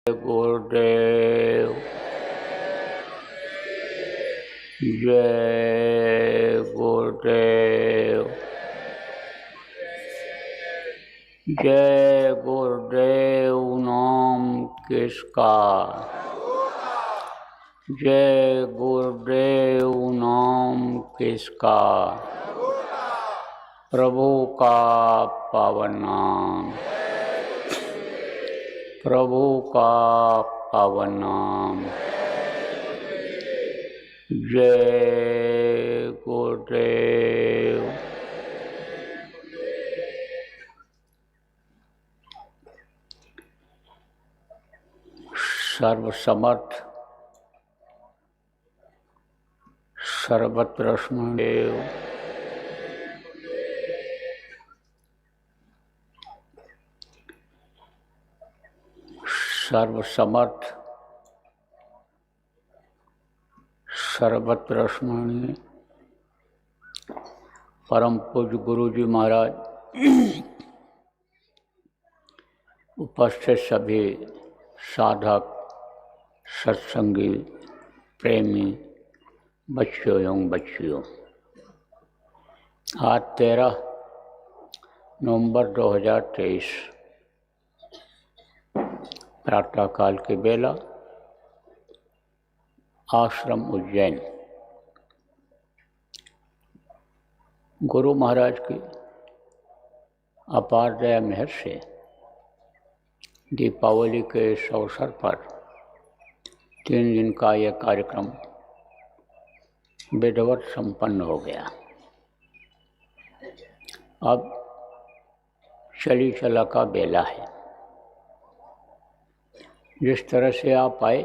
गुरुदेव जय गुरुदेव जय गुरुदेव। नाम किसका? जय गुरुदेव। नाम किसका? प्रभु का पावन नाम, प्रभु का पावन नाम। जय गुरुदेव। सर्वसमर्थ सर्वत्र देव सर्वसमर्थ सर्वत्र स्मरणीय परम पूज्य गुरु जी महाराज, उपस्थित सभी साधक, सत्संगी, प्रेमी बच्चों एवं बच्चियों, आज 13 नवंबर 2023 प्रातःकाल की बेला, आश्रम उज्जैन। गुरु महाराज की अपार दया मेहर से दीपावली के इस अवसर पर 3 दिन का यह कार्यक्रम विधिवत संपन्न हो गया। अब चली चला का बेला है। जिस तरह से आप आए,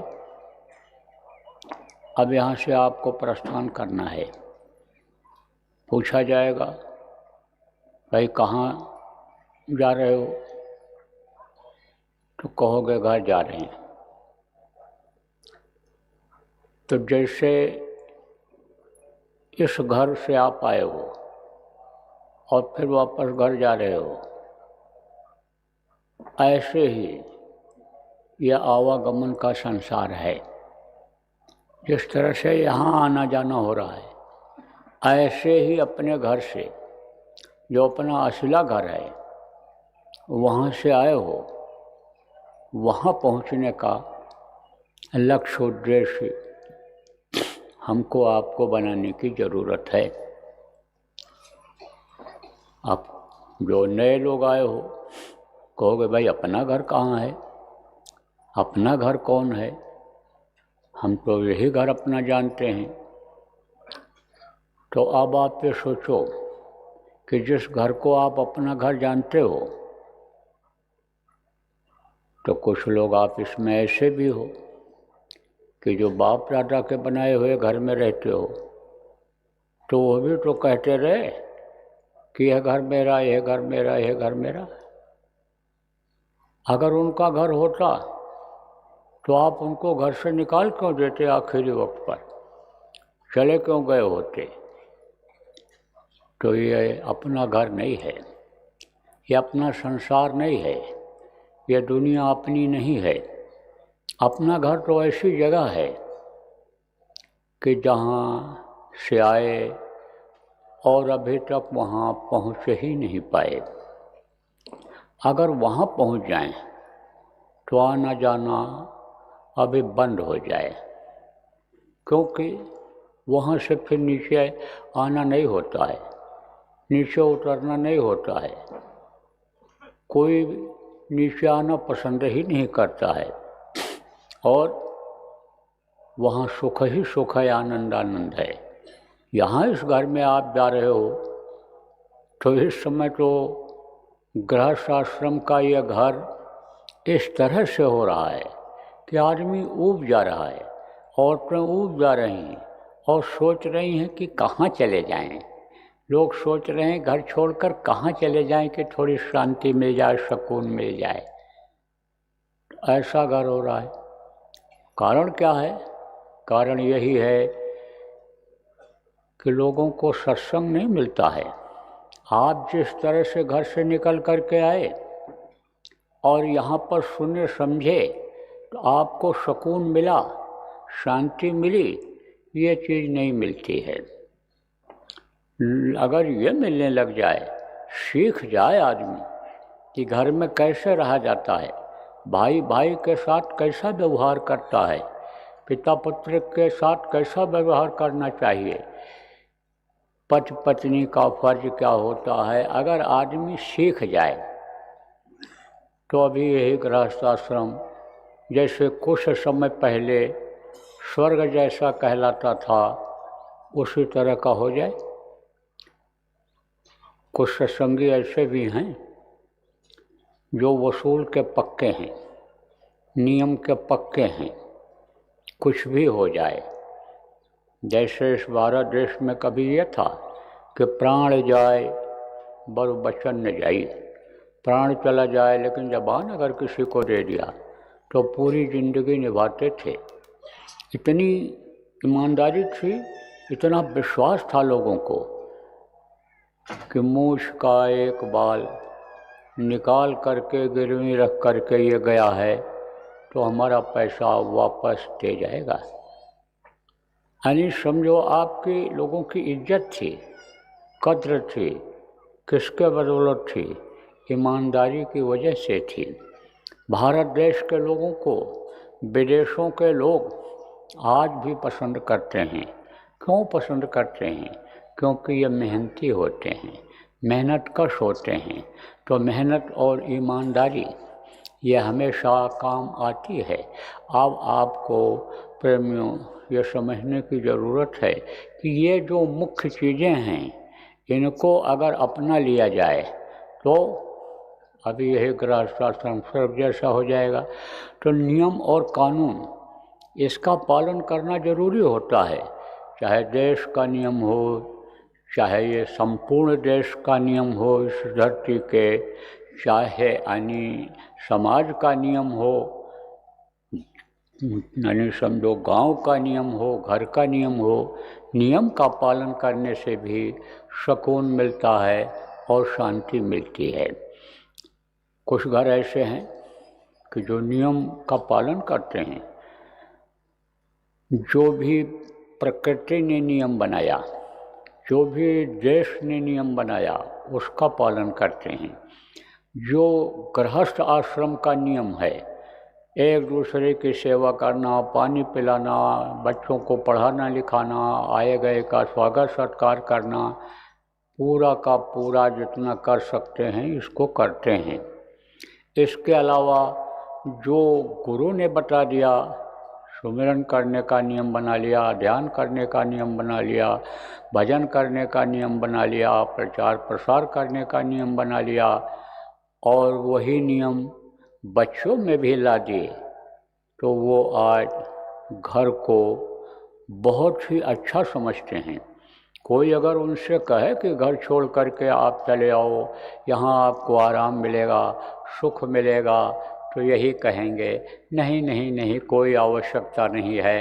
अब यहाँ से आपको प्रस्थान करना है। पूछा जाएगा, भाई कहाँ जा रहे हो? तो कहोगे घर जा रहे हैं। तो जैसे इस घर से आप आए हो और फिर वापस घर जा रहे हो, ऐसे ही यह आवागमन का संसार है। जिस तरह से यहाँ आना जाना हो रहा है, ऐसे ही अपने घर से, जो अपना असला घर है, वहाँ से आए हो, वहाँ पहुँचने का लक्ष्य उद्देश्य हमको आपको बनाने की ज़रूरत है। आप जो नए लोग आए हो, कहोगे भाई अपना घर कहाँ है, अपना घर कौन है? हम तो यही घर अपना जानते हैं। तो अब आप ये सोचो कि जिस घर को आप अपना घर जानते हो, तो कुछ लोग आप इसमें ऐसे भी हो कि जो बाप दादा के बनाए हुए घर में रहते हो, तो वो भी तो कहते रहे कि यह घर मेरा, यह घर मेरा, यह घर मेरा। अगर उनका घर होता तो आप उनको घर से निकाल क्यों देते? आखिरी वक्त पर चले क्यों गए होते? तो ये अपना घर नहीं है, ये अपना संसार नहीं है, ये दुनिया अपनी नहीं है। अपना घर तो ऐसी जगह है कि जहाँ से आए और अभी तक वहाँ पहुँच ही नहीं पाए। अगर वहाँ पहुँच जाएं तो आना जाना अभी बंद हो जाए, क्योंकि वहाँ से फिर नीचे आना नहीं होता है, नीचे उतरना नहीं होता है। कोई नीचे आना पसंद ही नहीं करता है, और वहाँ सुख ही सुख है, आनंद आनंद है। यहाँ इस घर में आप जा रहे हो, तो इस समय तो गृहस्थ आश्रम का यह घर इस तरह से हो रहा है कि आदमी ऊब जा रहा है, औरतें ऊब जा रही हैं और सोच रही हैं कि कहाँ चले जाएं। लोग सोच रहे हैं घर छोड़कर कहाँ चले जाएं कि थोड़ी शांति मिल जाए, सुकून मिल जाए। ऐसा घर हो रहा है। कारण क्या है? कारण यही है कि लोगों को सत्संग नहीं मिलता है। आप जिस तरह से घर से निकल कर के आए और यहाँ पर सुने समझे तो आपको सुकून मिला, शांति मिली, ये चीज़ नहीं मिलती है। अगर ये मिलने लग जाए, सीख जाए आदमी कि घर में कैसे रहा जाता है, भाई भाई के साथ कैसा व्यवहार करता है, पिता पुत्र के साथ कैसा व्यवहार करना चाहिए, पति पत्नी का फर्ज क्या होता है, अगर आदमी सीख जाए तो अभी यही गृहस्थाश्रम जैसे कुछ समय पहले स्वर्ग जैसा कहलाता था उसी तरह का हो जाए। कुछ सत्संगी ऐसे भी हैं जो वसूल के पक्के हैं, नियम के पक्के हैं, कुछ भी हो जाए। जैसे इस भारत देश में कभी ये था कि प्राण जाए बर बचन न जाई, प्राण चला जाए लेकिन जबान अगर किसी को दे दिया तो पूरी ज़िंदगी निभाते थे। इतनी ईमानदारी थी, इतना विश्वास था लोगों को कि मूछ का एक बाल निकाल करके गिरवी रख करके ये गया है तो हमारा पैसा वापस दे जाएगा। यानी समझो आपकी लोगों की इज्जत थी, कद्र थी, किसके बदौलत थी? ईमानदारी की वजह से थी। भारत देश के लोगों को विदेशों के लोग आज भी पसंद करते हैं। क्यों पसंद करते हैं? क्योंकि ये मेहनती होते हैं, मेहनतकश होते हैं। तो मेहनत और ईमानदारी ये हमेशा काम आती है। अब आपको प्रेमियों ये समझने की ज़रूरत है कि ये जो मुख्य चीज़ें हैं इनको अगर अपना लिया जाए तो अभी यही गृहस्थाश्रम स्वर्ग जैसा हो जाएगा। तो नियम और कानून इसका पालन करना ज़रूरी होता है, चाहे देश का नियम हो, चाहे ये संपूर्ण देश का नियम हो इस धरती के, चाहे यानी समाज का नियम हो, यानी समझो गांव का नियम हो, घर का नियम हो। नियम का पालन करने से भी सुकून मिलता है और शांति मिलती है। कुछ घर ऐसे हैं कि जो नियम का पालन करते हैं, जो भी प्रकृति ने नियम बनाया, जो भी देश ने नियम बनाया उसका पालन करते हैं। जो गृहस्थ आश्रम का नियम है, एक दूसरे की सेवा करना, पानी पिलाना, बच्चों को पढ़ाना लिखाना, आए गए का स्वागत सत्कार करना, पूरा का पूरा जितना कर सकते हैं इसको करते हैं। इसके अलावा जो गुरु ने बता दिया, सुमिरन करने का नियम बना लिया, ध्यान करने का नियम बना लिया, भजन करने का नियम बना लिया, प्रचार प्रसार करने का नियम बना लिया और वही नियम बच्चों में भी ला दिए, तो वो आज घर को बहुत ही अच्छा समझते हैं। कोई अगर उनसे कहे कि घर छोड़ करके आप चले आओ, यहाँ आपको आराम मिलेगा, सुख मिलेगा, तो यही कहेंगे नहीं नहीं नहीं, कोई आवश्यकता नहीं है।